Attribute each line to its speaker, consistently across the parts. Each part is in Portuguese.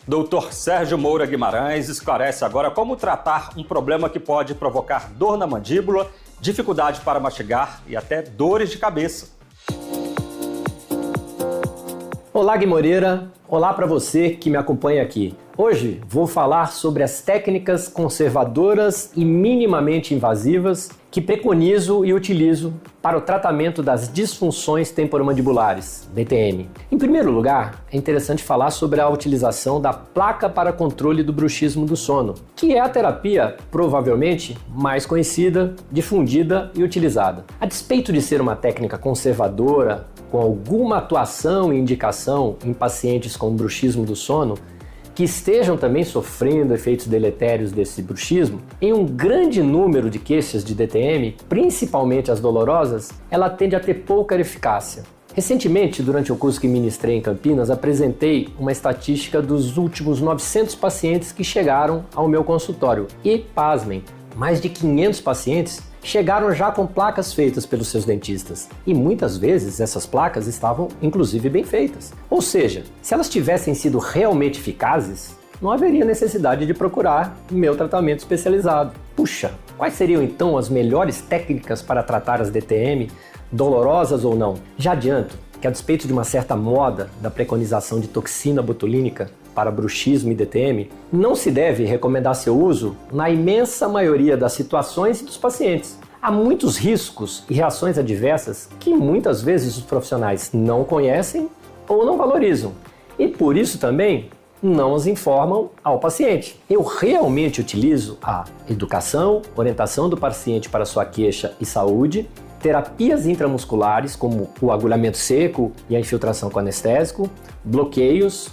Speaker 1: Dr. Sérgio Moura Guimarães esclarece agora como tratar um problema que pode provocar dor na mandíbula, dificuldade para mastigar e até dores de cabeça.
Speaker 2: Olá, Gui Moreira. Olá para você que me acompanha aqui. Hoje vou falar sobre as técnicas conservadoras e minimamente invasivas que preconizo e utilizo para o tratamento das disfunções temporomandibulares, DTM. Em primeiro lugar, é interessante falar sobre a utilização da placa para controle do bruxismo do sono, que é a terapia provavelmente mais conhecida, difundida e utilizada. A despeito de ser uma técnica conservadora, com alguma atuação e indicação em pacientes com bruxismo do sono, que estejam também sofrendo efeitos deletérios desse bruxismo, em um grande número de queixas de DTM, principalmente as dolorosas, ela tende a ter pouca eficácia. Recentemente, durante o curso que ministrei em Campinas, apresentei uma estatística dos últimos 900 pacientes que chegaram ao meu consultório e, pasmem, mais de 500 pacientes chegaram já com placas feitas pelos seus dentistas. E muitas vezes essas placas estavam inclusive bem feitas. Ou seja, se elas tivessem sido realmente eficazes, não haveria necessidade de procurar meu tratamento especializado. Puxa, quais seriam então as melhores técnicas para tratar as DTM, dolorosas ou não? Já adianto que, a despeito de uma certa moda da preconização de toxina botulínica para bruxismo e DTM, não se deve recomendar seu uso na imensa maioria das situações e dos pacientes. Há muitos riscos e reações adversas que muitas vezes os profissionais não conhecem ou não valorizam, e por isso também não os informam ao paciente. Eu realmente utilizo a educação, orientação do paciente para sua queixa e saúde, terapias intramusculares como o agulhamento seco e a infiltração com anestésico, bloqueios,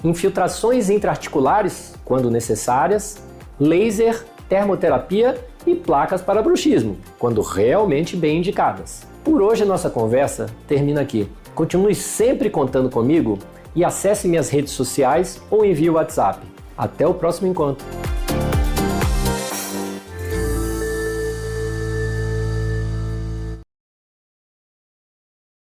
Speaker 2: infiltrações intraarticulares, quando necessárias, laser, termoterapia e placas para bruxismo, quando realmente bem indicadas. Por hoje a nossa conversa termina aqui. Continue sempre contando comigo e acesse minhas redes sociais ou envie o WhatsApp. Até o próximo encontro!